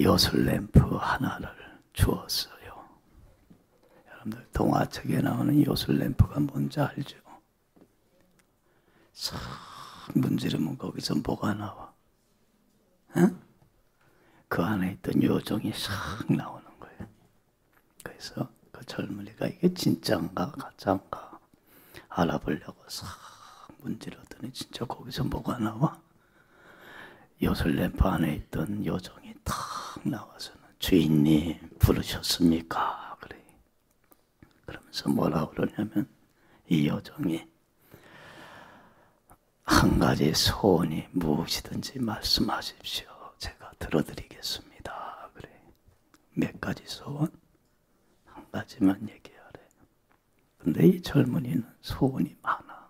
요술 램프 하나를 주었어요. 여러분들 동화책에 나오는 요술 램프가 뭔지 알죠? 싹 문지르면 거기서 뭐가 나와? 응? 그 안에 있던 요정이 싹 나오는 거예요. 그래서 그 젊은이가 이게 진짜인가 가짜인가 알아보려고 싹 문지르더니 진짜 거기서 뭐가 나와? 요술 램프 안에 있던 요정이 탁 나와서는 주인님 부르셨습니까? 그래. 그러면서 뭐라고 그러냐면 이 요정이 한 가지 소원이 무엇이든지 말씀하십시오. 제가 들어드리겠습니다. 그래. 몇 가지 소원? 한 가지만 얘기하래. 근데 이 젊은이는 소원이 많아.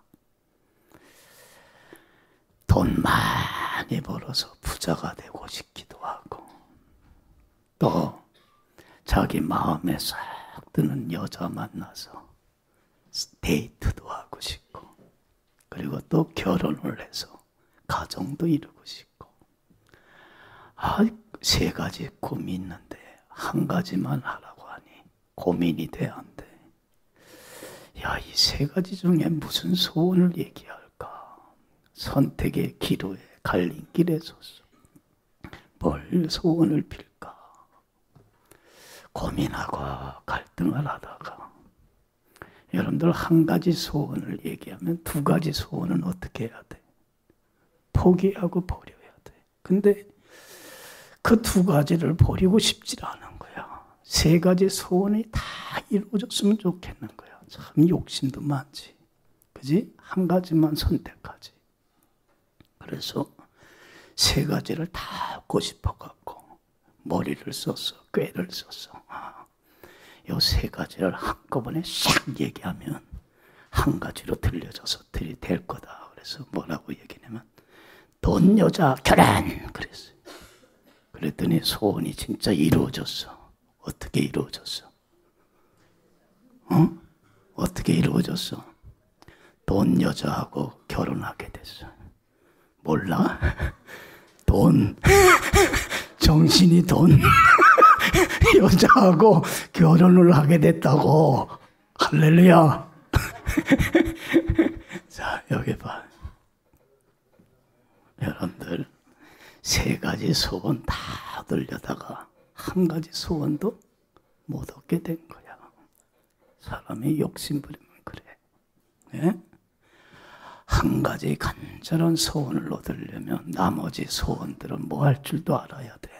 돈 많이 벌어서 부자가 되고 싶기도 하고, 또 자기 마음에 싹 드는 여자 만나서 데이트도 하고 싶고, 그리고 또 결혼을 해서 가정도 이루고 싶고, 세 가지 꿈이 있는데 한 가지만 하라고 하니 고민이 돼 안 돼. 야, 이 세 가지 중에 무슨 소원을 얘기할까? 선택의 기로에 갈림길에 섰어. 뭘 소원을 빌까? 고민하고 갈등을 하다가 여러분들 한 가지 소원을 얘기하면 두 가지 소원은 어떻게 해야 돼? 포기하고 버려야 돼. 근데 그 두 가지를 버리고 싶지 않은 거야. 세 가지 소원이 다 이루어졌으면 좋겠는 거야. 참 욕심도 많지. 그지? 한 가지만 선택하지. 그래서 세 가지를 다 하고 싶어갖고 머리를 썼어. 꾀를 썼어. 요 세 가지를 한꺼번에 싹 얘기하면 한 가지로 들려져서 될 거다. 그래서 뭐라고 얘기냐면 돈, 여자, 결혼! 그랬어요. 그랬더니 소원이 진짜 이루어졌어. 어떻게 이루어졌어? 어떻게 이루어졌어? 돈, 여자하고 결혼하게 됐어. 몰라? 돈. 정신이 돈. 여자하고 결혼을 하게 됐다고. 할렐루야. 자, 여기 봐. 여러분들 세 가지 소원 다 얻으려다가 한 가지 소원도 못 얻게 된 거야. 사람이 욕심 부리면 그래. 네? 한 가지 간절한 소원을 얻으려면 나머지 소원들은 뭐 할 줄도 알아야 돼.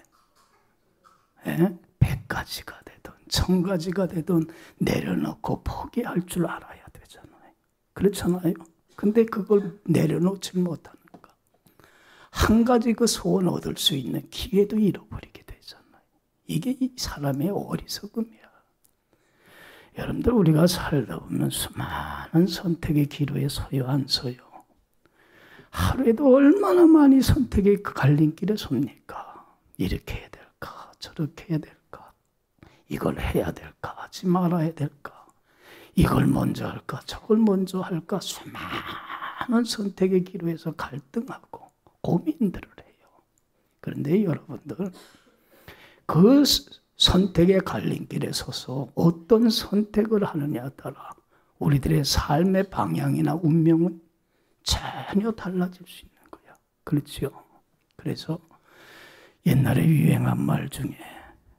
네? 100가지가 되든 1000가지가 되든 내려놓고 포기할 줄 알아야 되잖아요. 그렇잖아요. 근데 그걸 내려놓지 못하는 거. 한 가지 그 소원 얻을 수 있는 기회도 잃어버리게 되잖아요. 이게 이 사람의 어리석음이야. 여러분들 우리가 살다 보면 수많은 선택의 기로에 서요 안 서요. 하루에도 얼마나 많이 선택의 그 갈림길에 섭니까? 이렇게 해야 될까? 저렇게 해야 될까? 이걸 해야 될까? 하지 말아야 될까? 이걸 먼저 할까? 저걸 먼저 할까? 수많은 선택의 기로에서 갈등하고 고민들을 해요. 그런데 여러분들 그 선택의 갈림길에 서서 어떤 선택을 하느냐에 따라 우리들의 삶의 방향이나 운명은 전혀 달라질 수 있는 거야. 그렇죠? 그래서 옛날에 유행한 말 중에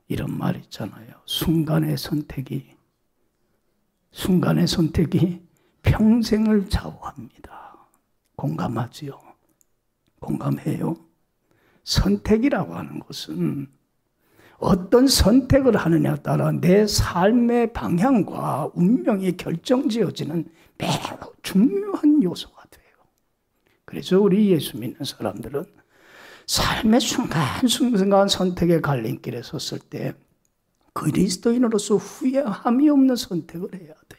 이런 말 있잖아요. 순간의 선택이 평생을 좌우합니다. 공감하지요? 공감해요? 선택이라고 하는 것은 어떤 선택을 하느냐에 따라 내 삶의 방향과 운명이 결정지어지는 매우 중요한 요소가 돼요. 그래서 우리 예수 믿는 사람들은 삶의 순간순간 선택의 갈림길에 섰을 때 그리스도인으로서 후회함이 없는 선택을 해야 돼.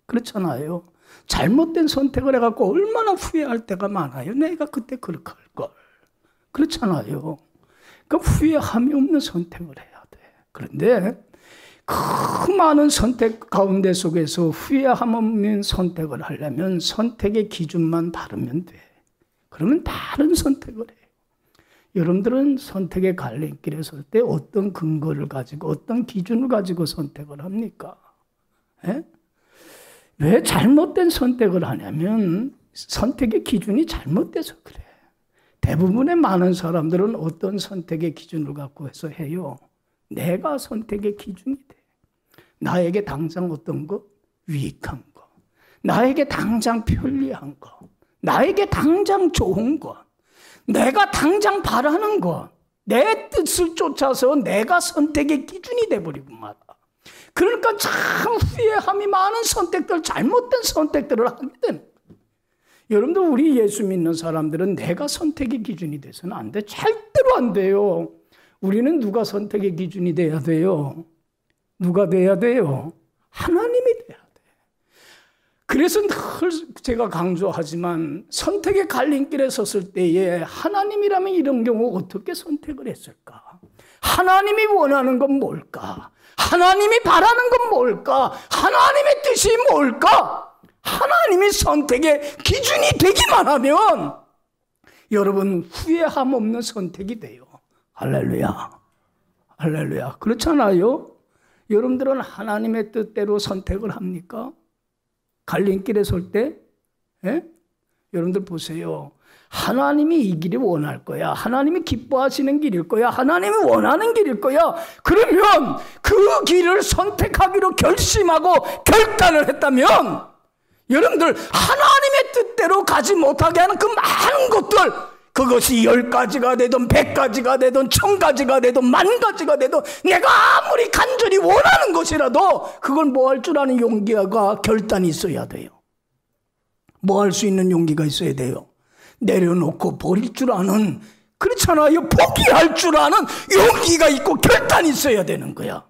그렇잖아요. 잘못된 선택을 해갖고 얼마나 후회할 때가 많아요. 내가 그때 그렇게 할 걸. 그렇잖아요. 그 후회함이 없는 선택을 해야 돼. 그런데 그 많은 선택 가운데 속에서 후회함 없는 선택을 하려면 선택의 기준만 다르면 돼. 그러면 다른 선택을 해. 여러분들은 선택의 갈림길에 설 때 어떤 근거를 가지고 어떤 기준을 가지고 선택을 합니까? 예? 왜 잘못된 선택을 하냐면 선택의 기준이 잘못돼서 그래. 대부분의 많은 사람들은 어떤 선택의 기준을 갖고 해서 해요? 내가 선택의 기준이 돼. 나에게 당장 어떤 거? 유익한 거. 나에게 당장 편리한 거. 나에게 당장 좋은 것. 내가 당장 바라는 것. 내 뜻을 쫓아서 내가 선택의 기준이 돼버리고 말아. 그러니까 참 후회함이 많은 선택들, 잘못된 선택들을 하게 되는 거예요. 여러분들, 우리 예수 믿는 사람들은 내가 선택의 기준이 돼서는 안 돼. 절대로 안 돼요. 우리는 누가 선택의 기준이 돼야 돼요? 누가 돼야 돼요? 하나님이 돼야 돼. 그래서 늘 제가 강조하지만 선택의 갈림길에 섰을 때에 하나님이라면 이런 경우 어떻게 선택을 했을까? 하나님이 원하는 건 뭘까? 하나님이 바라는 건 뭘까? 하나님의 뜻이 뭘까? 하나님이 선택의 기준이 되기만 하면 여러분 후회함 없는 선택이 돼요. 할렐루야. 할렐루야. 그렇잖아요? 여러분들은 하나님의 뜻대로 선택을 합니까? 갈림길에 설 때? 예? 여러분들 보세요. 하나님이 이 길이 원할 거야. 하나님이 기뻐하시는 길일 거야. 하나님이 원하는 길일 거야. 그러면 그 길을 선택하기로 결심하고 결단을 했다면 여러분들 하나님의 뜻대로 가지 못하게 하는 그 많은 것들, 그것이 10가지가 되든 100가지가 되든 1000가지가 되든 10,000가지가 되든 내가 아무리 간절히 원하는 것이라도 그걸 뭐 할 줄 아는 용기가 결단이 있어야 돼요. 뭐 할 수 있는 용기가 있어야 돼요. 내려놓고 버릴 줄 아는, 그렇잖아요. 포기할 줄 아는 용기가 있고 결단이 있어야 되는 거야.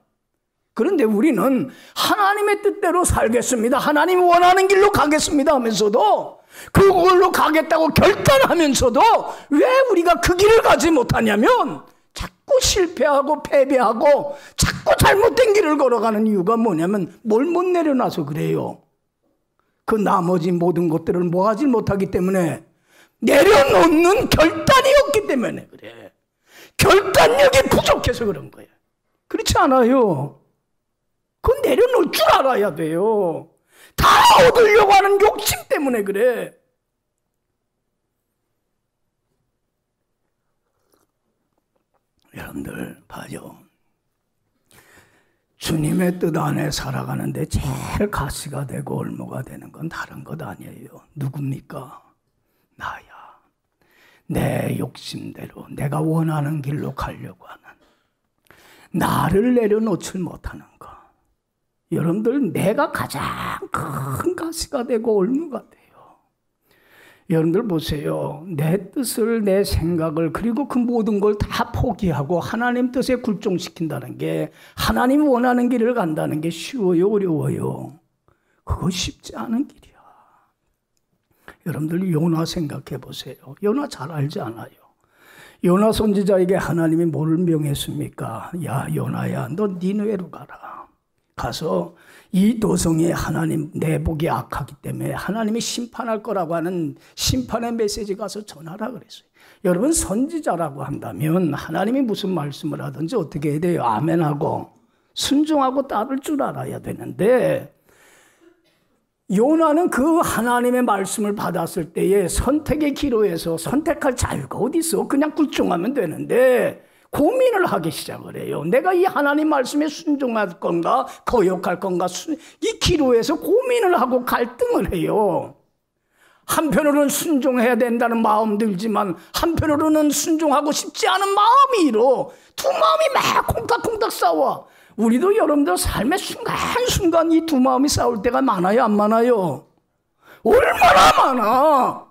그런데 우리는 하나님의 뜻대로 살겠습니다. 하나님이 원하는 길로 가겠습니다 하면서도 그걸로 가겠다고 결단하면서도 왜 우리가 그 길을 가지 못하냐면 자꾸 실패하고 패배하고 자꾸 잘못된 길을 걸어가는 이유가 뭐냐면 뭘 못 내려놔서 그래요. 그 나머지 모든 것들을 뭐 하지 못하기 때문에 내려놓는 결단이 없기 때문에 그래. 결단력이 부족해서 그런 거예요. 그렇지 않아요? 그건 내려놓을 줄 알아야 돼요. 다 얻으려고 하는 욕심 때문에 그래. 여러분들 봐요. 주님의 뜻 안에 살아가는데 제일 가시가 되고 올무가 되는 건 다른 것 아니에요. 누굽니까? 나야. 내 욕심대로 내가 원하는 길로 가려고 하는, 나를 내려놓지 못하는 것. 여러분들, 내가 가장 큰 가시가 되고 올무가 돼요. 여러분들 보세요. 내 뜻을, 내 생각을, 그리고 그 모든 걸 다 포기하고 하나님 뜻에 굴종시킨다는 게, 하나님 원하는 길을 간다는 게 쉬워요, 어려워요? 그거 쉽지 않은 길이야. 여러분들 요나 생각해 보세요. 요나 잘 알지 않아요? 요나 선지자에게 하나님이 뭐를 명했습니까? 야, 요나야, 너 니느웨로 가라. 가서 이 도성에 하나님 내복이 악하기 때문에 하나님이 심판할 거라고 하는 심판의 메시지 가서 전하라 그랬어요. 여러분, 선지자라고 한다면 하나님이 무슨 말씀을 하든지 어떻게 해야 돼요? 아멘하고 순종하고 따를 줄 알아야 되는데, 요나는 그 하나님의 말씀을 받았을 때에 선택의 기로에서 선택할 자유가 어디 있어? 그냥 굴종하면 되는데 고민을 하기 시작을 해요. 내가 이 하나님 말씀에 순종할 건가 거역할 건가, 이 기로에서 고민을 하고 갈등을 해요. 한편으로는 순종해야 된다는 마음 들지만 한편으로는 순종하고 싶지 않은 마음이 이로 두 마음이 막 콩닥콩닥 싸워. 우리도 여러분들 삶의 순간순간 이 두 마음이 싸울 때가 많아요, 안 많아요? 얼마나 많아.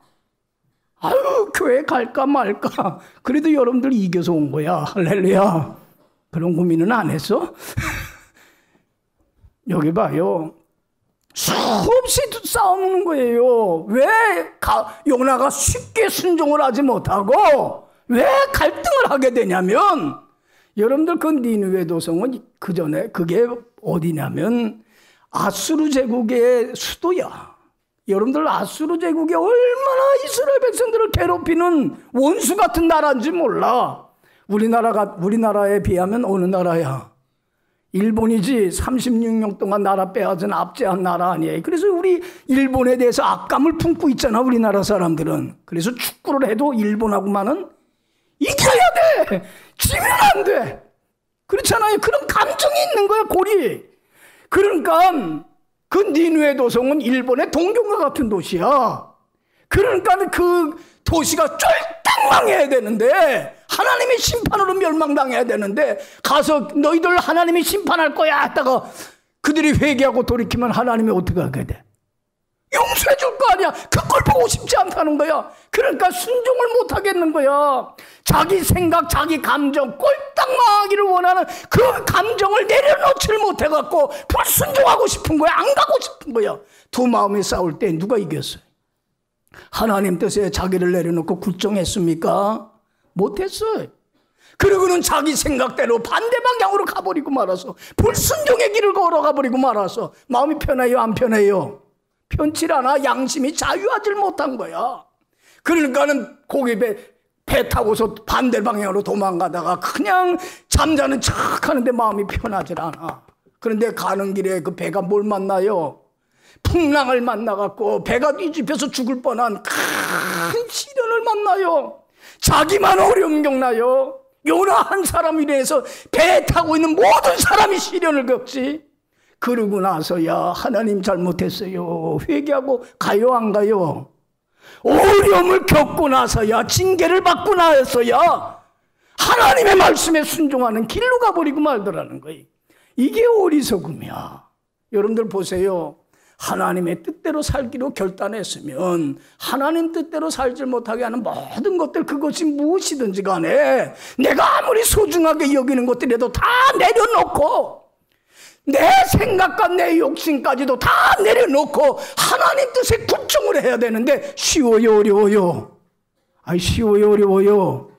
아유, 교회 갈까 말까. 그래도 여러분들 이겨서 온 거야. 할렐루야. 그런 고민은 안 했어? 여기 봐요. 수없이 싸우는 거예요. 왜 요나가 쉽게 순종을 하지 못하고 왜 갈등을 하게 되냐면, 여러분들 그 니느웨 도성은 그 전에 그게 어디냐면 아수르 제국의 수도야. 여러분들 아수르 제국이 얼마나 이스라엘 백성들을 괴롭히는 원수 같은 나라인지 몰라. 우리나라에 비하면 어느 나라야? 일본이지. 36년 동안 나라 빼앗은 압제한 나라 아니에요. 그래서 우리 일본에 대해서 악감을 품고 있잖아, 우리나라 사람들은. 그래서 축구를 해도 일본하고만은 이겨야 돼. 지면 안 돼. 그렇잖아요. 그런 감정이 있는 거야, 골이. 그러니까 그 니누에 도성은 일본의 동경과 같은 도시야. 그러니까 그 도시가 쫄딱 망해야 되는데, 하나님의 심판으로 멸망당해야 되는데, 가서 너희들 하나님이 심판할 거야 했다가 그들이 회개하고 돌이키면 하나님이 어떻게 하게 돼? 용서해 줄 거 아니야. 그걸 보고 싶지 않다는 거야. 그러니까 순종을 못 하겠는 거야. 자기 생각, 자기 감정, 꼴딱 망하기를 원하는 그 감정을 내려놓지를 못해갖고 불순종하고 싶은 거야. 안 가고 싶은 거야. 두 마음이 싸울 때 누가 이겼어요? 하나님 뜻에 자기를 내려놓고 굴종했습니까? 못했어요. 그리고는 자기 생각대로 반대 방향으로 가버리고 말아서 불순종의 길을 걸어가버리고 말아서 마음이 편해요, 안 편해요? 편치 않아. 양심이 자유하지 못한 거야. 그러니까는 고기 배 타고서 반대 방향으로 도망가다가 그냥 잠자는 척 하는데 마음이 편하지 않아. 그런데 가는 길에 그 배가 뭘 만나요? 풍랑을 만나갖고 배가 뒤집혀서 죽을 뻔한 큰 시련을 만나요. 자기만 어려움 겪나요? 요나 한 사람에 대해서 배 타고 있는 모든 사람이 시련을 겪지. 그러고 나서야 하나님 잘못했어요. 회개하고 가요, 안 가요? 어려움을 겪고 나서야, 징계를 받고 나서야 하나님의 말씀에 순종하는 길로 가버리고 말더라는 거예요. 이게 어리석음이야. 여러분들 보세요. 하나님의 뜻대로 살기로 결단했으면 하나님 뜻대로 살지 못하게 하는 모든 것들, 그것이 무엇이든지 간에 내가 아무리 소중하게 여기는 것들이라도 다 내려놓고, 내 생각과 내 욕심까지도 다 내려놓고 하나님 뜻에 굴종을 해야 되는데, 쉬워요, 어려워요? 쉬워요, 어려워요?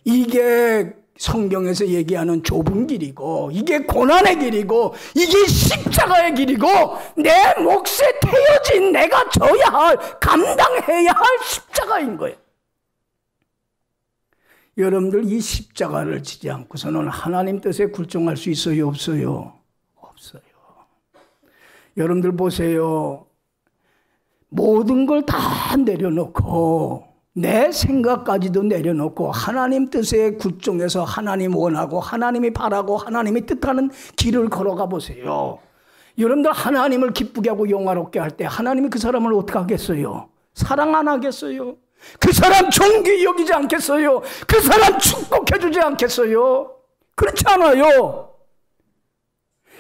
이게 성경에서 얘기하는 좁은 길이고, 이게 고난의 길이고, 이게 십자가의 길이고, 내 몫에 태워진 내가 져야 할, 감당해야 할 십자가인 거예요. 여러분들 이 십자가를 지지 않고서는 하나님 뜻에 굴종할 수 있어요, 없어요? 없어요. 여러분들 보세요. 모든 걸 다 내려놓고, 내 생각까지도 내려놓고 하나님 뜻에 굴종해서 하나님 원하고 하나님이 바라고 하나님이 뜻하는 길을 걸어가 보세요. 여러분들 하나님을 기쁘게 하고 영화롭게 할 때 하나님이 그 사람을 어떻게 하겠어요? 사랑 안 하겠어요? 그 사람 존귀히 여기지 않겠어요? 그 사람 축복해 주지 않겠어요? 그렇지 않아요?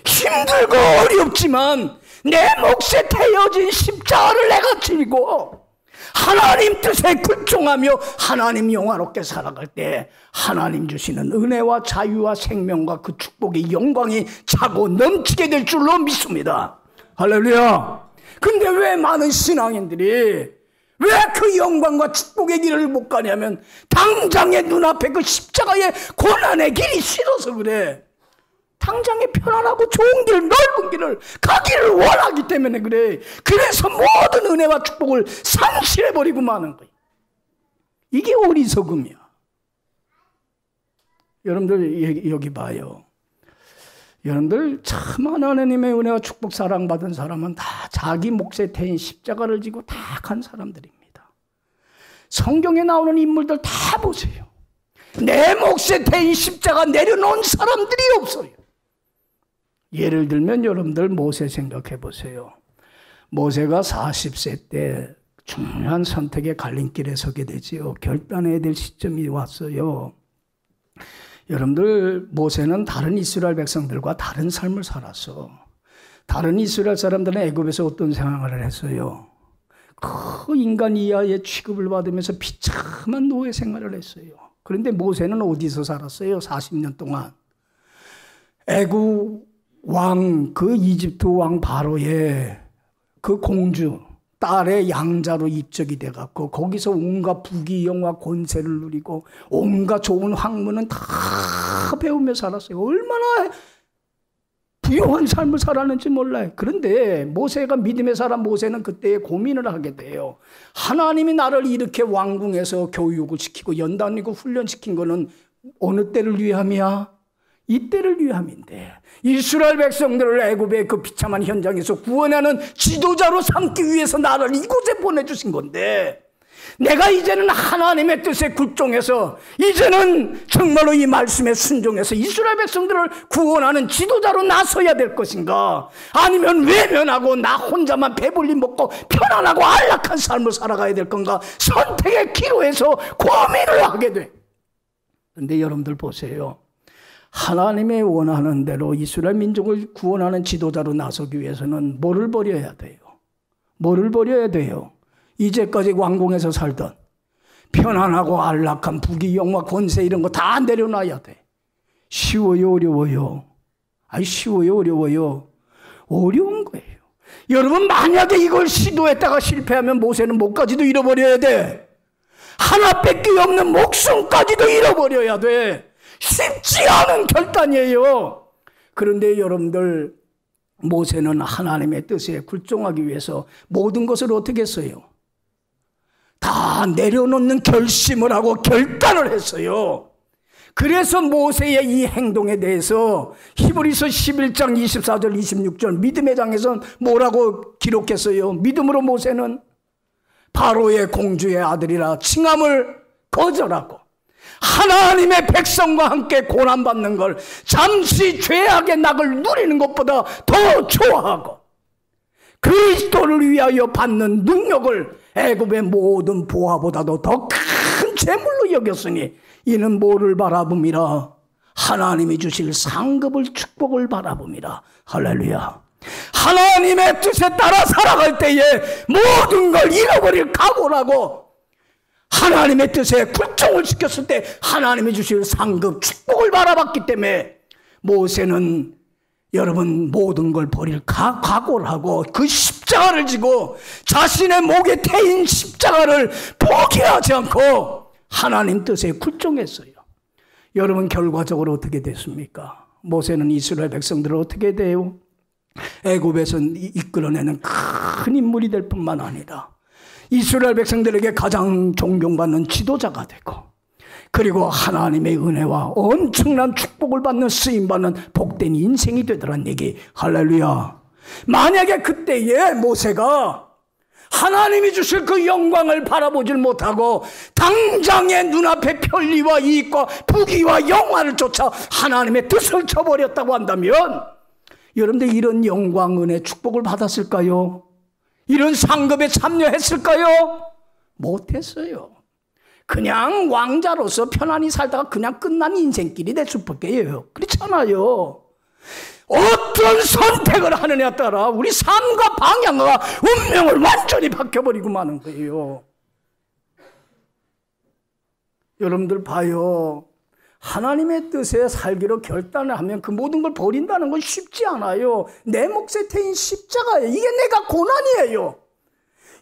힘들고 어렵지만 내 몫에 태워진 십자가를 내가 지고 하나님 뜻에 굴종하며 하나님 영화롭게 살아갈 때 하나님 주시는 은혜와 자유와 생명과 그 축복의 영광이 차고 넘치게 될 줄로 믿습니다. 할렐루야. 근데 왜 많은 신앙인들이 왜 그 영광과 축복의 길을 못 가냐면 당장의 눈앞에 그 십자가의 고난의 길이 싫어서 그래. 당장에 편안하고 좋은 길, 넓은 길을 가기를 원하기 때문에 그래. 그래서 모든 은혜와 축복을 상실해버리고 마는 거예요. 이게 어리석음이야. 여러분들 여기 봐요. 여러분들 참 하나님의 은혜와 축복 사랑받은 사람은 다 자기 몫에 태인 십자가를 지고 다 간 사람들입니다. 성경에 나오는 인물들 다 보세요. 내 몫에 태인 십자가 내려놓은 사람들이 없어요. 예를 들면 여러분들 모세 생각해 보세요. 모세가 40세 때 중요한 선택의 갈림길에 서게 되지요. 결단해야 될 시점이 왔어요. 여러분들 모세는 다른 이스라엘 백성들과 다른 삶을 살았어. 다른 이스라엘 사람들은 애굽에서 어떤 생활을 했어요? 그 인간 이하의 취급을 받으면서 비참한 노예 생활을 했어요. 그런데 모세는 어디서 살았어요? 40년 동안. 애굽 왕, 그 이집트 왕 바로의 그 공주 딸의 양자로 입적이 돼갖고 거기서 온갖 부귀영화 권세를 누리고 온갖 좋은 학문은 다 배우며 살았어요. 얼마나 부유한 삶을 살았는지 몰라요. 그런데 모세가 믿음의 사람 모세는 그때 고민을 하게 돼요. 하나님이 나를 이렇게 왕궁에서 교육을 시키고 연단이고 훈련시킨 거는 어느 때를 위함이야? 이 때를 위함인데 이스라엘 백성들을 애굽의 그 비참한 현장에서 구원하는 지도자로 삼기 위해서 나를 이곳에 보내주신 건데 내가 이제는 하나님의 뜻에 굴종해서 이제는 정말로 이 말씀에 순종해서 이스라엘 백성들을 구원하는 지도자로 나서야 될 것인가? 아니면 외면하고 나 혼자만 배불리 먹고 편안하고 안락한 삶을 살아가야 될 건가? 선택의 기로에서 고민을 하게 돼. 그런데 여러분들 보세요. 하나님의 원하는 대로 이스라엘 민족을 구원하는 지도자로 나서기 위해서는 뭐를 버려야 돼요? 뭐를 버려야 돼요? 이제까지 왕궁에서 살던 편안하고 안락한 부귀 영화 권세 이런 거 다 내려놔야 돼. 쉬워요 어려워요? 아니 쉬워요 어려워요? 어려운 거예요. 여러분 만약에 이걸 시도했다가 실패하면 모세는 목까지도 잃어버려야 돼. 하나밖에 없는 목숨까지도 잃어버려야 돼. 쉽지 않은 결단이에요. 그런데 여러분들 모세는 하나님의 뜻에 굴종하기 위해서 모든 것을 어떻게 했어요? 다 내려놓는 결심을 하고 결단을 했어요. 그래서 모세의 이 행동에 대해서 히브리서 11장 24절 26절 믿음의 장에서는 뭐라고 기록했어요? 믿음으로 모세는 바로의 공주의 아들이라 칭함을 거절하고 하나님의 백성과 함께 고난받는 걸 잠시 죄악의 낙을 누리는 것보다 더 좋아하고 그리스도를 위하여 받는 능력을 애굽의 모든 보화보다도 더 큰 재물로 여겼으니 이는 뭐를 바라봅니다. 하나님이 주실 상급을 축복을 바라봅니다. 할렐루야. 하나님의 뜻에 따라 살아갈 때에 모든 걸 잃어버릴 각오라고 하나님의 뜻에 굴종을 시켰을 때 하나님이 주실 상급 축복을 바라봤기 때문에 모세는 여러분 모든 걸 버릴 각오를 하고 그 십자가를 지고 자신의 목에 태인 십자가를 포기하지 않고 하나님 뜻에 굴종했어요. 여러분 결과적으로 어떻게 됐습니까? 모세는 이스라엘 백성들을 어떻게 돼요? 애굽에서 이끌어내는 큰 인물이 될 뿐만 아니라 이스라엘 백성들에게 가장 존경받는 지도자가 되고 그리고 하나님의 은혜와 엄청난 축복을 받는 쓰임받는 복된 인생이 되더란 얘기. 할렐루야. 만약에 그때에 모세가 하나님이 주실 그 영광을 바라보질 못하고 당장의 눈앞의 편리와 이익과 부귀와 영화를 쫓아 하나님의 뜻을 저버렸다고 한다면 여러분들 이런 영광, 은혜, 축복을 받았을까요? 이런 상급에 참여했을까요? 못했어요. 그냥 왕자로서 편안히 살다가 그냥 끝난 인생길이 됐을 뿐이에요. 그렇잖아요. 어떤 선택을 하느냐에 따라 우리 삶과 방향과 운명을 완전히 바뀌어버리고 마는 거예요. 여러분들 봐요. 하나님의 뜻에 살기로 결단을 하면 그 모든 걸 버린다는 건 쉽지 않아요. 내 몫에 태인 십자가예요. 이게 내가 고난이에요.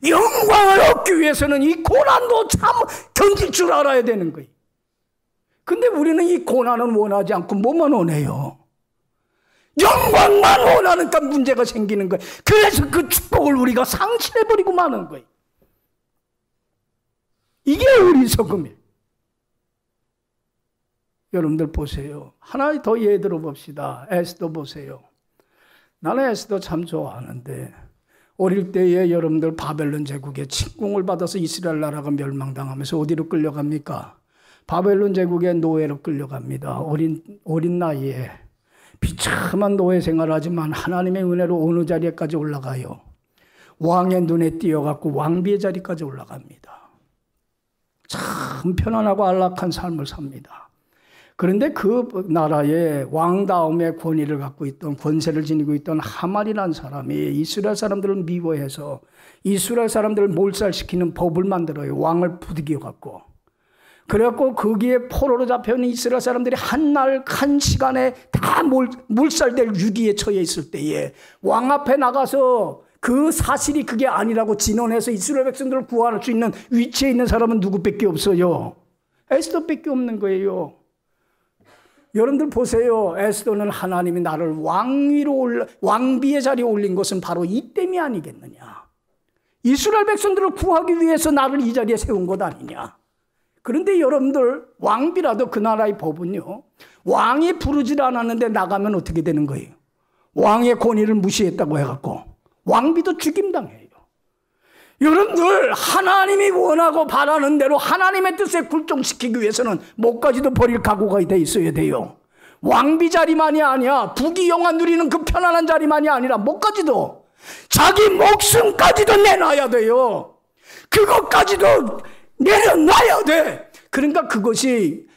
영광을 얻기 위해서는 이 고난도 참 견딜 줄 알아야 되는 거예요. 근데 우리는 이 고난은 원하지 않고 뭐만 원해요? 영광만 원하니까 문제가 생기는 거예요. 그래서 그 축복을 우리가 상실해버리고 마는 거예요. 이게 어리석음이에요. 여러분들 보세요. 하나 더 예를 들어 봅시다. 에스더 보세요. 나는 에스더 참 좋아하는데 어릴 때에 여러분들 바벨론 제국의 침공을 받아서 이스라엘 나라가 멸망당하면서 어디로 끌려갑니까? 바벨론 제국의 노예로 끌려갑니다. 어린 나이에 비참한 노예 생활하지만 하나님의 은혜로 어느 자리에까지 올라가요? 왕의 눈에 띄어갖고 왕비의 자리까지 올라갑니다. 참 편안하고 안락한 삶을 삽니다. 그런데 그 나라에 왕 다음의 권위를 갖고 있던 권세를 지니고 있던 하만이라는 사람이 이스라엘 사람들을 미워해서 이스라엘 사람들을 몰살시키는 법을 만들어요. 왕을 부추겨 갖고. 그래갖고 거기에 포로로 잡혀있는 이스라엘 사람들이 한 시간에 다 몰살될 위기에 처해 있을 때에 왕 앞에 나가서 그 사실이 그게 아니라고 진언해서 이스라엘 백성들을 구할 수 있는 위치에 있는 사람은 누구밖에 없어요? 에스더밖에 없는 거예요. 여러분들 보세요. 에스더는 하나님이 나를 왕비의 자리에 올린 것은 바로 이 때문이 아니겠느냐. 이스라엘 백성들을 구하기 위해서 나를 이 자리에 세운 것 아니냐. 그런데 여러분들 왕비라도 그 나라의 법은요, 왕이 부르질 않았는데 나가면 어떻게 되는 거예요? 왕의 권위를 무시했다고 해갖고 왕비도 죽임당해요. 여러분들 하나님이 원하고 바라는 대로 하나님의 뜻에 굴종시키기 위해서는 목까지도 버릴 각오가 돼 있어야 돼요. 왕비 자리만이 아니야. 부귀영화 누리는 그 편안한 자리만이 아니라 목까지도, 자기 목숨까지도 내놔야 돼요. 그것까지도 내려놔야 돼. 그러니까 그것이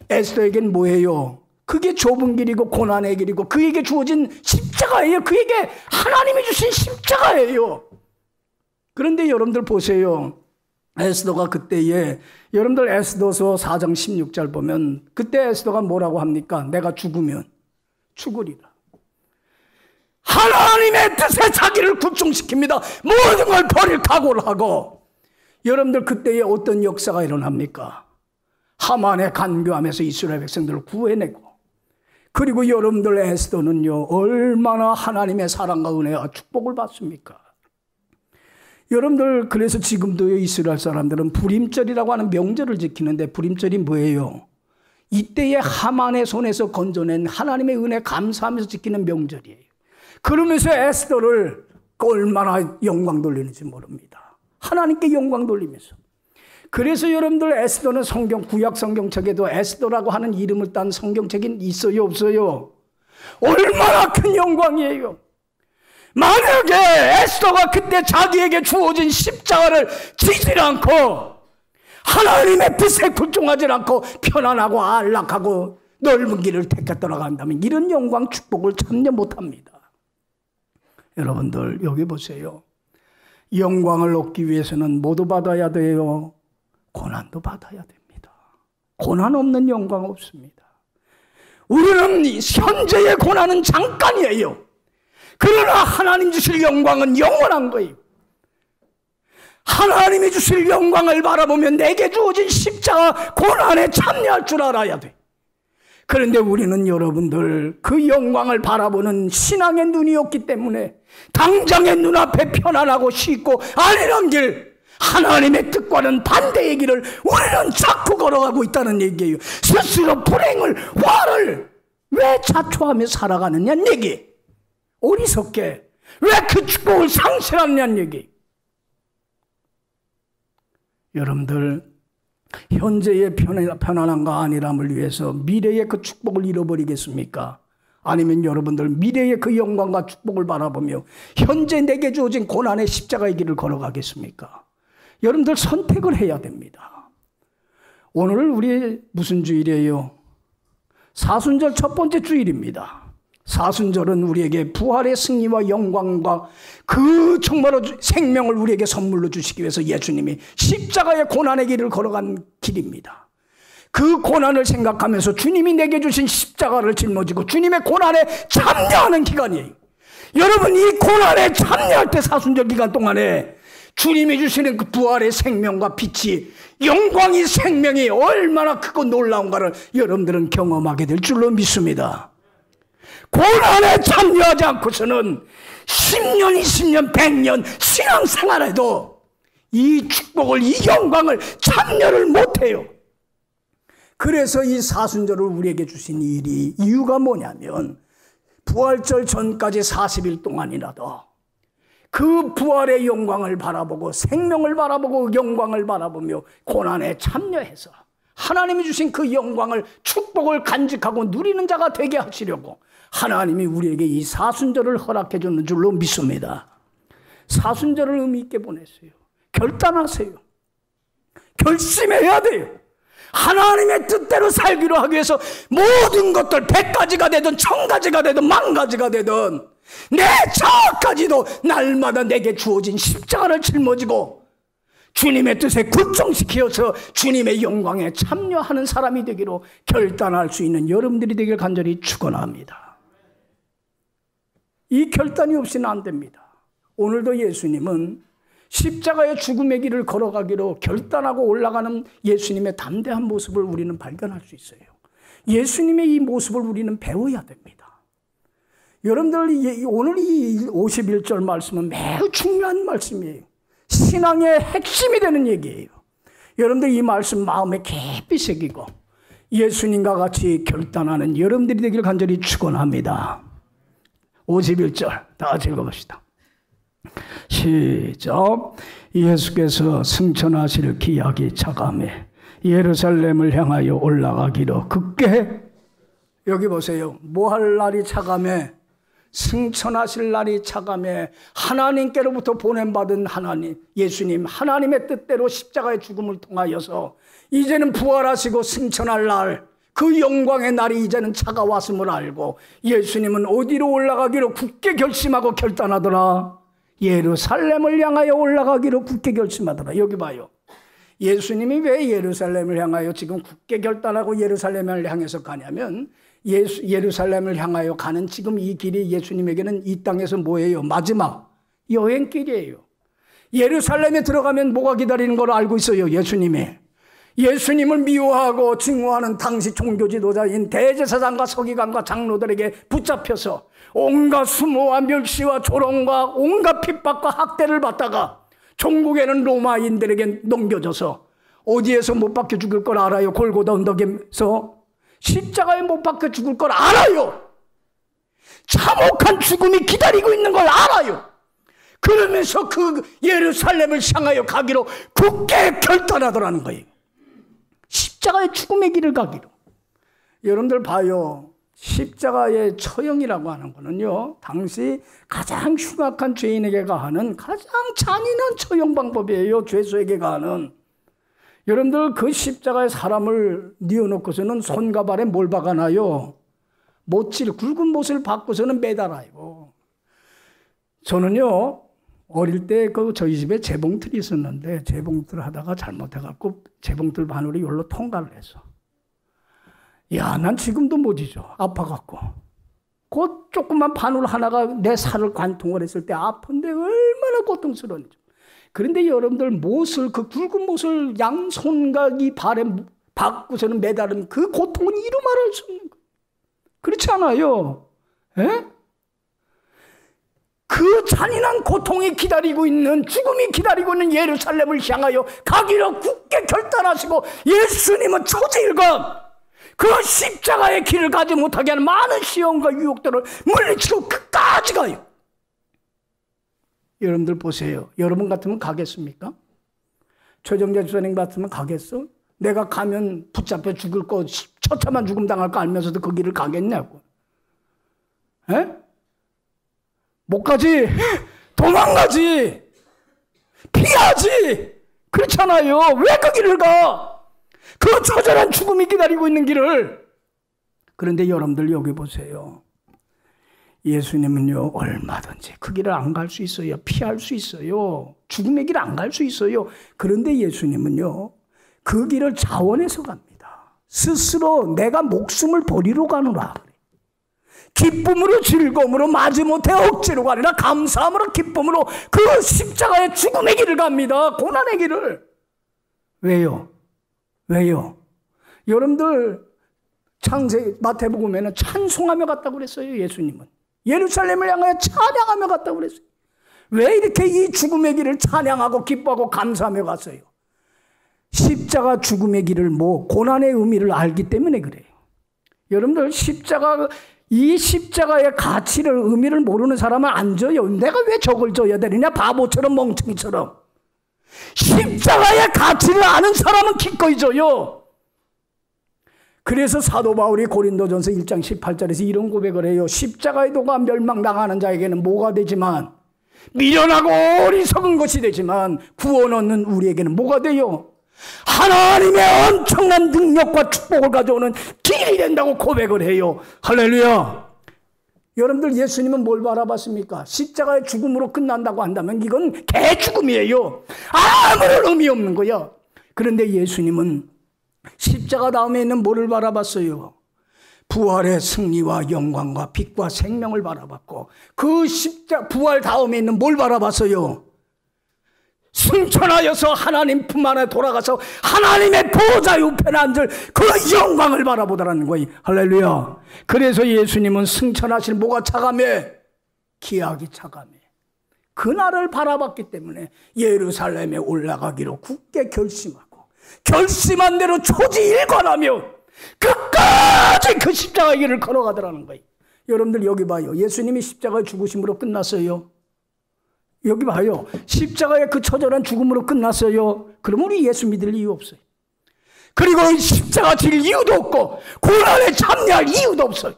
에스더에겐 뭐예요? 그게 좁은 길이고 고난의 길이고 그에게 주어진 십자가예요. 그에게 하나님이 주신 십자가예요. 그런데 여러분들 보세요. 에스더가 그때에, 여러분들 에스더서 4장 16절 보면 그때 에스더가 뭐라고 합니까? 내가 죽으면 죽으리라. 하나님의 뜻에 자기를 굴종시킵니다. 모든 걸 버릴 각오를 하고. 여러분들 그때에 어떤 역사가 일어납니까? 하만의 간교함에서 이스라엘 백성들을 구해내고, 그리고 여러분들 에스더는요 얼마나 하나님의 사랑과 은혜와 축복을 받습니까? 여러분들 그래서 지금도 이스라엘 사람들은 불임절이라고 하는 명절을 지키는데, 불임절이 뭐예요? 이때의 하만의 손에서 건져낸 하나님의 은혜 감사하면서 지키는 명절이에요. 그러면서 에스더를 얼마나 영광 돌리는지 모릅니다. 하나님께 영광 돌리면서. 그래서 여러분들 에스더는 성경, 구약 성경책에도 에스더라고 하는 이름을 딴 성경책이 있어요, 없어요? 얼마나 큰 영광이에요. 만약에 에스더가 그때 자기에게 주어진 십자가를 지지 않고 하나님의 뜻에 굴종하지 않고 편안하고 안락하고 넓은 길을 택해 떠나간다면 이런 영광 축복을 참여 못합니다. 여러분들 여기 보세요. 영광을 얻기 위해서는 뭐도 받아야 돼요? 고난도 받아야 됩니다. 고난 없는 영광 없습니다. 우리는 현재의 고난은 잠깐이에요. 그러나 하나님 주실 영광은 영원한 거예요. 하나님이 주실 영광을 바라보면 내게 주어진 십자가 고난에 참여할 줄 알아야 돼. 그런데 우리는 여러분들 그 영광을 바라보는 신앙의 눈이 없기 때문에 당장의 눈앞에 편안하고 쉽고 안일한 길, 하나님의 뜻과는 반대의 길을 우리는 자꾸 걸어가고 있다는 얘기예요. 스스로 불행을, 화를 왜 자초하며 살아가느냐는 얘기. 어리석게 왜 그 축복을 상실하느냐는 얘기. 여러분들 현재의 편안함과 안일함을 위해서 미래의 그 축복을 잃어버리겠습니까? 아니면 여러분들 미래의 그 영광과 축복을 바라보며 현재 내게 주어진 고난의 십자가의 길을 걸어가겠습니까? 여러분들 선택을 해야 됩니다. 오늘 우리 무슨 주일이에요? 사순절 첫 번째 주일입니다. 사순절은 우리에게 부활의 승리와 영광과 그 정말로 생명을 우리에게 선물로 주시기 위해서 예수님이 십자가의 고난의 길을 걸어간 길입니다. 그 고난을 생각하면서 주님이 내게 주신 십자가를 짊어지고 주님의 고난에 참여하는 기간이에요. 여러분 이 고난에 참여할 때 사순절 기간 동안에 주님이 주시는 그 부활의 생명과 빛이, 영광이, 생명이 얼마나 크고 놀라운가를 여러분들은 경험하게 될 줄로 믿습니다. 고난에 참여하지 않고서는 10년, 20년, 100년 신앙생활에도 이 축복을, 이 영광을 참여를 못해요. 그래서 이 사순절을 우리에게 주신 이유가 뭐냐면 부활절 전까지 40일 동안이라도 그 부활의 영광을 바라보고 생명을 바라보고 영광을 바라보며 고난에 참여해서 하나님이 주신 그 영광을, 축복을 간직하고 누리는 자가 되게 하시려고 하나님이 우리에게 이 사순절을 허락해 주는 줄로 믿습니다. 사순절을 의미 있게 보냈어요. 결단하세요. 결심해야 돼요. 하나님의 뜻대로 살기로 하기 위해서 모든 것들 100가지가 되든 1000가지가 되든 10,000가지가 되든 내 자아까지도 날마다 내게 주어진 십자가를 짊어지고 주님의 뜻에 굴종시켜서 주님의 영광에 참여하는 사람이 되기로 결단할 수 있는 여러분들이 되길 간절히 축원합니다. 이 결단이 없이는 안 됩니다. 오늘도 예수님은 십자가의 죽음의 길을 걸어가기로 결단하고 올라가는 예수님의 담대한 모습을 우리는 발견할 수 있어요. 예수님의 이 모습을 우리는 배워야 됩니다. 여러분들 오늘 이 51절 말씀은 매우 중요한 말씀이에요. 신앙의 핵심이 되는 얘기예요. 여러분들 이 말씀 마음에 깊이 새기고 예수님과 같이 결단하는 여러분들이 되기를 간절히 축원합니다. 51절 다 같이 읽어봅시다. 시작. 예수께서 승천하실 기약이 차감해 예루살렘을 향하여 올라가기로 굳게, 여기 보세요. 뭐 할 날이 차감해? 승천하실 날이 차감해 하나님께로부터 보냄받은 하나님, 예수님, 하나님의 뜻대로 십자가의 죽음을 통하여서 이제는 부활하시고 승천할 날, 그 영광의 날이 이제는 차가웠음을 알고 예수님은 어디로 올라가기로 굳게 결심하고 결단하더라? 예루살렘을 향하여 올라가기로 굳게 결심하더라. 여기 봐요. 예수님이 왜 예루살렘을 향하여 지금 굳게 결단하고 예루살렘을 향해서 가냐면, 예루살렘을 향하여 가는 지금 이 길이 예수님에게는 이 땅에서 뭐예요? 마지막 여행길이에요. 예루살렘에 들어가면 뭐가 기다리는 걸 알고 있어요. 예수님을 미워하고 증오하는 당시 종교 지도자인 대제사장과 서기관과 장로들에게 붙잡혀서 온갖 수모와 멸시와 조롱과 온갖 핍박과 학대를 받다가 종국에는 로마인들에게 넘겨져서 어디에서 못 박혀 죽을 걸 알아요? 골고다 언덕에서 십자가에 못 박혀 죽을 걸 알아요. 참혹한 죽음이 기다리고 있는 걸 알아요. 그러면서 그 예루살렘을 향하여 가기로 굳게 결단하더라는 거예요. 십자가의 죽음의 길을 가기로. 여러분들 봐요. 십자가의 처형이라고 하는 거는요, 당시 가장 흉악한 죄인에게 가하는 가장 잔인한 처형 방법이에요. 죄수에게 가하는. 여러분들 그 십자가에 사람을 뉘어놓고서는 손과 발에 뭘 박아놔요? 못질, 굵은 못을 박고서는 매달아요. 저는요, 어릴 때 저희 집에 재봉틀이 있었는데 재봉틀 하다가 잘못해갖고 재봉틀 바늘이 이걸로 통과를 했어. 야, 난 지금도 못 잊어. 아파갖고. 그 조그만 바늘 하나가 내 살을 관통을 했을 때 아픈데 얼마나 고통스러운지. 그런데 여러분들 못을, 그 굵은 못을 양손과 이 발에 박고서는 매달은 그 고통은 이루 말할 수 없는 거예요. 그렇지 않아요? 에? 그 잔인한 고통이 기다리고 있는, 죽음이 기다리고 있는 예루살렘을 향하여 가기로 굳게 결단하시고 예수님은 초지일관 그 십자가의 길을 가지 못하게 하는 많은 시험과 유혹들을 물리치고 끝까지 가요. 여러분들 보세요. 여러분 같으면 가겠습니까? 최정재 주사님 같으면 가겠어? 내가 가면 붙잡혀 죽을 거, 처참한 죽음 당할 거 알면서도 그 길을 가겠냐고. 에? 못 가지. 도망가지. 피하지. 그렇잖아요. 왜 그 길을 가? 그 처절한 죽음이 기다리고 있는 길을. 그런데 여러분들 여기 보세요. 예수님은요, 얼마든지 그 길을 안 갈 수 있어요. 피할 수 있어요. 죽음의 길을 안 갈 수 있어요. 그런데 예수님은요, 그 길을 자원해서 갑니다. 스스로 내가 목숨을 버리러 가노라. 기쁨으로, 즐거움으로, 마지못해 억지로 가니라 감사함으로, 기쁨으로 그 십자가의 죽음의 길을 갑니다. 고난의 길을. 왜요? 여러분들 마태복음에는 찬송하며 갔다고 그랬어요. 예수님은 예루살렘을 향하여 찬양하며 갔다고 그랬어요. 왜 이렇게 이 죽음의 길을 찬양하고 기뻐하고 감사하며 갔어요? 십자가 죽음의 길을, 고난의 의미를 알기 때문에 그래요. 여러분들 이 십자가의 가치를, 의미를 모르는 사람은 안 져요. 내가 왜 저걸 져야 되느냐? 바보처럼, 멍청이처럼. 십자가의 가치를 아는 사람은 기꺼이 져요. 그래서 사도 바울이 고린도전서 1장 18절에서 이런 고백을 해요. 십자가의 도가 멸망당하는 자에게는 뭐가 되지만, 미련하고 어리석은 것이 되지만 구원 얻는 우리에게는 뭐가 돼요? 하나님의 엄청난 능력과 축복을 가져오는 길이 된다고 고백을 해요. 할렐루야. 여러분들 예수님은 뭘 바라봤습니까? 십자가의 죽음으로 끝난다고 한다면 이건 개죽음이에요. 아무런 의미 없는 거야. 그런데 예수님은 십자가 다음에 있는 뭐를 바라봤어요? 부활의 승리와 영광과 빛과 생명을 바라봤고, 그 부활 다음에 있는 뭘 바라봤어요? 승천하여서 하나님 품 안에 돌아가서 하나님의 보좌 우편에 앉을 그 영광을 바라보더라는 거예요. 할렐루야. 그래서 예수님은 승천하실 뭐가 차가매? 기약이 차가매. 그날을 바라봤기 때문에 예루살렘에 올라가기로 굳게 결심하고 결심한 대로 초지일관하며 끝까지 그 십자가의 길을 걸어가더라는 거예요. 여러분들 여기 봐요. 예수님이 십자가의 죽으심으로 끝났어요. 여기 봐요. 십자가의 그 처절한 죽음으로 끝났어요. 그럼 우리 예수 믿을 이유 없어요. 그리고 십자가 질 이유도 없고 고난에 참여할 이유도 없어요.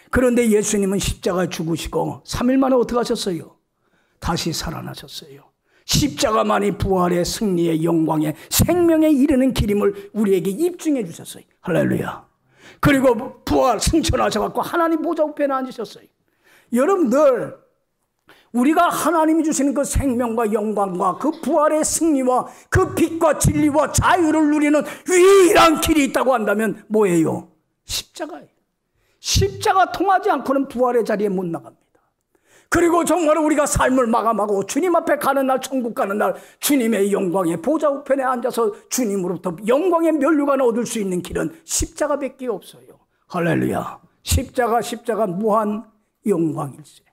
그런데 예수님은 십자가에 죽으시고 3일 만에 어떻게 하셨어요? 다시 살아나셨어요. 십자가만이 부활의 승리의 영광의 생명에 이르는 길임을 우리에게 입증해 주셨어요. 할렐루야. 그리고 부활 승천하셔서 하나님 보좌 우편에 앉으셨어요. 여러분들 우리가 하나님이 주시는 그 생명과 영광과 그 부활의 승리와 그 빛과 진리와 자유를 누리는 유일한 길이 있다고 한다면 뭐예요? 십자가예요. 십자가 통하지 않고는 부활의 자리에 못 나갑니다. 그리고 정말 우리가 삶을 마감하고 주님 앞에 가는 날, 천국 가는 날 주님의 영광의 보좌 우편에 앉아서 주님으로부터 영광의 면류관을 얻을 수 있는 길은 십자가밖에 없어요. 할렐루야. 십자가 무한 영광일세.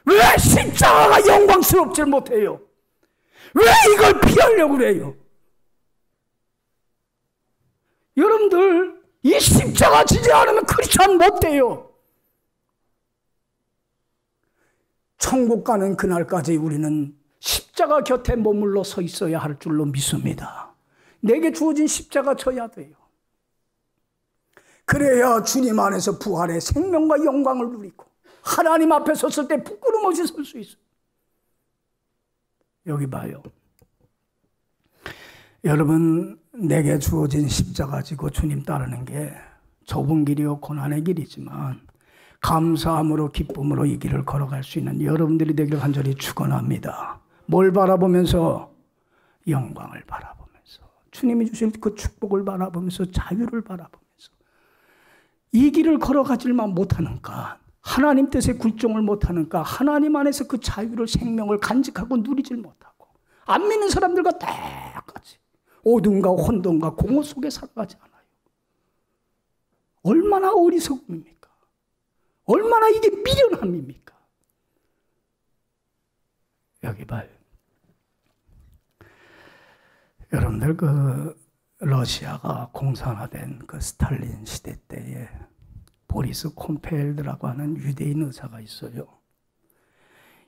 왜 십자가가 영광스럽지 못해요? 왜 이걸 피하려고 그래요? 여러분들 이 십자가 지지 않으면 크리스찬 못 돼요. 천국 가는 그날까지 우리는 십자가 곁에 머물러 서 있어야 할 줄로 믿습니다. 내게 주어진 십자가 져야 돼요. 그래야 주님 안에서 부활의 생명과 영광을 누리고 하나님 앞에 섰을 때 부끄럼 없이 설 수 있어요. 여기 봐요. 여러분, 내게 주어진 십자가 지고 주님 따르는 게 좁은 길이요 고난의 길이지만 감사함으로 기쁨으로 이 길을 걸어갈 수 있는 여러분들이 되기를 간절히 축원합니다. 뭘 바라보면서? 영광을 바라보면서, 주님이 주실 그 축복을 바라보면서, 자유를 바라보면서 이 길을 걸어가지만 못하는가, 하나님 뜻에 굴종을 못하는가, 하나님 안에서 그 자유를, 생명을 간직하고 누리질 못하고 안 믿는 사람들과 똑같이 어둠과 혼돈과 공허 속에 살아가지 않아요. 얼마나 어리석음입니까? 얼마나 이게 미련함입니까? 여기 봐요. 여러분들 그 러시아가 공산화된 그 스탈린 시대 때에 보리스 콤펠드라고 하는 유대인 의사가 있어요.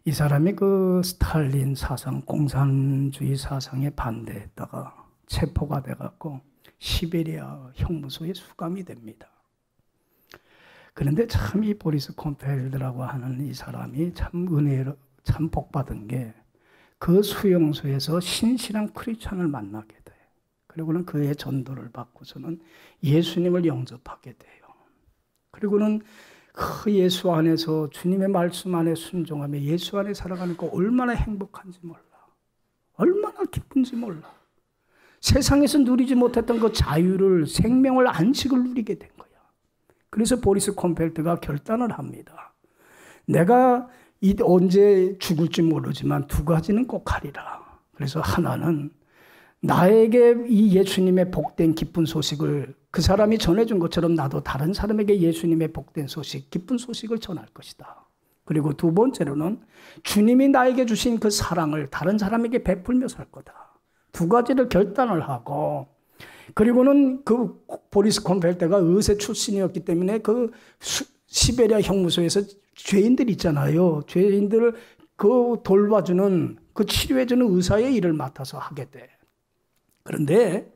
이 사람이 그 스탈린 사상, 공산주의 사상에 반대했다가 체포가 돼갖고 시베리아 형무소에 수감이 됩니다. 그런데 참 이 보리스 콤펠드라고 하는 이 사람이 참 은혜로 참 복받은 게 그 수용소에서 신실한 크리스찬을 만나게 돼. 그리고는 그의 전도를 받고서는 예수님을 영접하게 돼요. 그리고는 그 예수 안에서 주님의 말씀 안에 순종하며 예수 안에 살아가는 거 얼마나 행복한지 몰라. 얼마나 기쁜지 몰라. 세상에서 누리지 못했던 그 자유를, 생명을, 안식을 누리게 된 거야. 그래서 보리스 콤펠트가 결단을 합니다. 내가 언제 죽을지 모르지만 두 가지는 꼭 하리라. 그래서 하나는 나에게 이 예수님의 복된 기쁜 소식을 그 사람이 전해준 것처럼 나도 다른 사람에게 예수님의 복된 소식, 기쁜 소식을 전할 것이다. 그리고 두 번째로는 주님이 나에게 주신 그 사랑을 다른 사람에게 베풀며 살 거다. 두 가지를 결단을 하고, 그리고는 그 보리스 콤펠트가 의사 출신이었기 때문에 그 시베리아 형무소에서 죄인들 있잖아요. 죄인들을 그 돌봐주는, 그 치료해주는 의사의 일을 맡아서 하게 돼. 그런데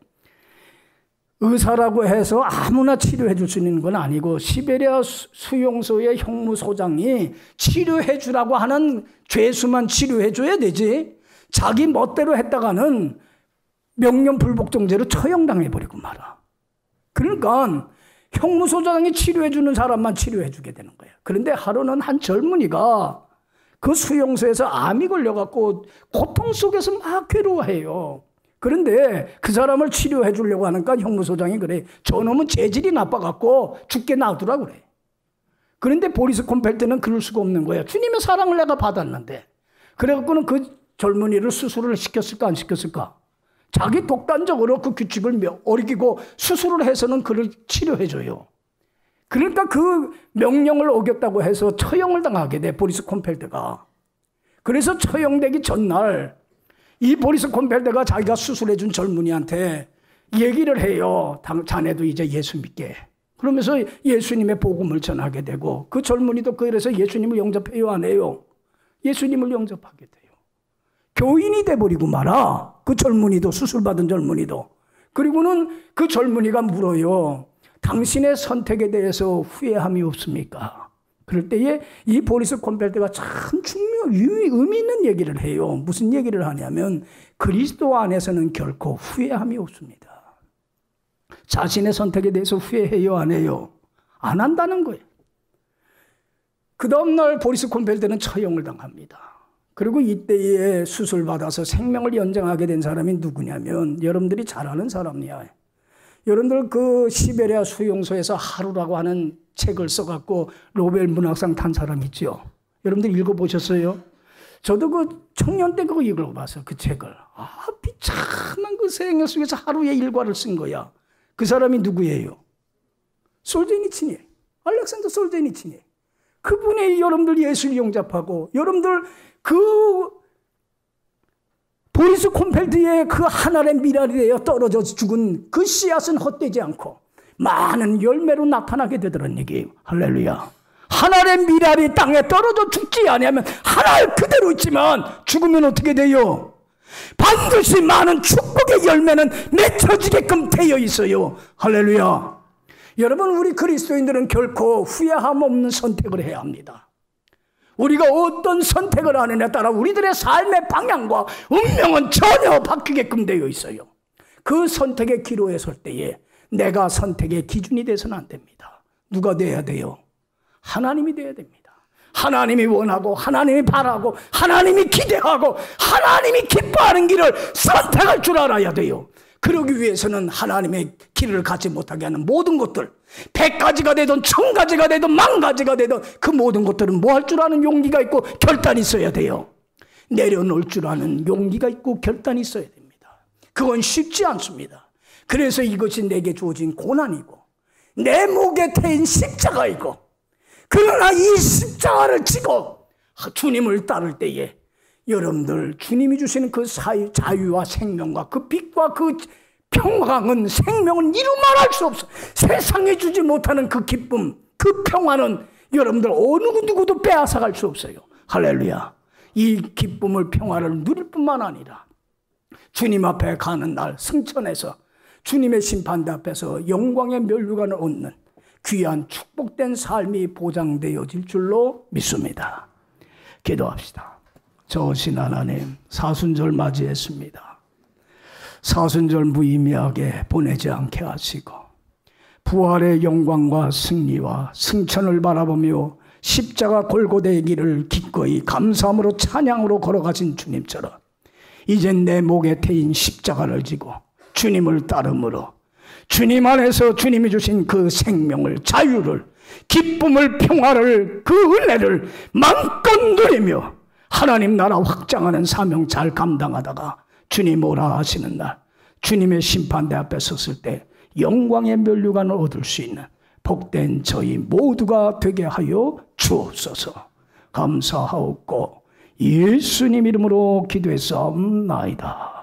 의사라고 해서 아무나 치료해 줄 수 있는 건 아니고 시베리아 수용소의 형무소장이 치료해 주라고 하는 죄수만 치료해 줘야 되지. 자기 멋대로 했다가는 명령불복종죄로 처형당해버리고 말아. 그러니까 형무소장이 치료해 주는 사람만 치료해 주게 되는 거야. 그런데 하루는 한 젊은이가 그 수용소에서 암이 걸려갖고 고통 속에서 막 괴로워해요. 그런데 그 사람을 치료해 주려고 하니까 형무소장이 그래. 저놈은 재질이 나빠갖고 죽게 놔두라 그래. 그런데 보리스 콤펠트는 그럴 수가 없는 거야. 주님의 사랑을 내가 받았는데. 그래갖고는 그 젊은이를 수술을 시켰을까 안 시켰을까? 자기 독단적으로 그 규칙을 어기고 수술을 해서는 그를 치료해줘요. 그러니까 그 명령을 어겼다고 해서 처형을 당하게 돼, 보리스 콤펠드가. 그래서 처형되기 전날 이 보리스 콤펠드가 자기가 수술해준 젊은이한테 얘기를 해요. 자네도 이제 예수 믿게. 그러면서 예수님의 복음을 전하게 되고, 그 젊은이도 그래서 예수님을 영접해요, 안 해요? 예수님을 영접하게 돼요. 교인이 돼버리고 말아. 그 젊은이도, 수술받은 젊은이도. 그리고는 그 젊은이가 물어요. 당신의 선택에 대해서 후회함이 없습니까? 그럴 때에 이 보리스 콤펠드가 참 의미 있는 얘기를 해요. 무슨 얘기를 하냐면 그리스도 안에서는 결코 후회함이 없습니다. 자신의 선택에 대해서 후회해요, 안 해요? 안 한다는 거예요. 그 다음날 보리스 콤펠드는 처형을 당합니다. 그리고 이때에 수술받아서 생명을 연장하게 된 사람이 누구냐면 여러분들이 잘 아는 사람이야. 여러분들 그 시베리아 수용소에서 하루라고 하는 책을 써갖고 노벨 문학상 탄 사람 있죠? 여러분들 읽어보셨어요? 저도 그 청년 때 그거 읽어봤어요. 그 책을. 비참한 그 생애 속에서 하루의 일과를 쓴 거야. 그 사람이 누구예요? 솔제니친이에요. 알렉산더 솔제니친이에요. 그분이 여러분들 예수를 영접하고, 여러분들 그 보리스 콤펠드의 그 하늘의 미랄이 되어 떨어져 죽은 그 씨앗은 헛되지 않고 많은 열매로 나타나게 되더란 얘기예요. 할렐루야. 하늘의 미랄이 땅에 떨어져 죽지 않으면 하늘 그대로 있지만 죽으면 어떻게 돼요? 반드시 많은 축복의 열매는 맺혀지게끔 되어 있어요. 할렐루야. 여러분, 우리 그리스도인들은 결코 후회함 없는 선택을 해야 합니다. 우리가 어떤 선택을 하느냐에 따라 우리들의 삶의 방향과 운명은 전혀 바뀌게끔 되어 있어요. 그 선택의 기로에 설 때에 내가 선택의 기준이 돼서는 안 됩니다. 누가 돼야 돼요? 하나님이 돼야 됩니다. 하나님이 원하고, 하나님이 바라고, 하나님이 기대하고, 하나님이 기뻐하는 길을 선택할 줄 알아야 돼요. 그러기 위해서는 하나님의 길을 가지 못하게 하는 모든 것들, 100가지가 되든 1000가지가 되든 10,000가지가 되든 그 모든 것들은 뭐 할 줄 아는 용기가 있고 결단이 있어야 돼요. 내려놓을 줄 아는 용기가 있고 결단이 있어야 됩니다. 그건 쉽지 않습니다. 그래서 이것이 내게 주어진 고난이고 내 목에 태인 십자가이고, 그러나 이 십자가를 지고 주님을 따를 때에 여러분들 주님이 주시는 그 자유와 생명과 그 빛과 그 평강은, 생명은 이루 말할 수 없어. 세상에 주지 못하는 그 기쁨, 그 평화는 여러분들 어느 누구도 빼앗아갈 수 없어요. 할렐루야. 이 기쁨을, 평화를 누릴 뿐만 아니라 주님 앞에 가는 날 승천해서 주님의 심판대 앞에서 영광의 면류관을 얻는 귀한 축복된 삶이 보장되어질 줄로 믿습니다. 기도합시다. 좋으신 하나님, 사순절 맞이했습니다. 사순절 무의미하게 보내지 않게 하시고 부활의 영광과 승리와 승천을 바라보며 십자가 골고다의 길을 기꺼이 감사함으로 찬양으로 걸어가신 주님처럼 이젠 내 목에 태인 십자가를 지고 주님을 따름으로 주님 안에서 주님이 주신 그 생명을, 자유를, 기쁨을, 평화를, 그 은혜를 마음껏 누리며 하나님 나라 확장하는 사명 잘 감당하다가 주님 오라 하시는 날, 주님의 심판대 앞에 섰을 때 영광의 면류관을 얻을 수 있는 복된 저희 모두가 되게 하여 주옵소서. 감사하옵고 예수님 이름으로 기도했사옵나이다.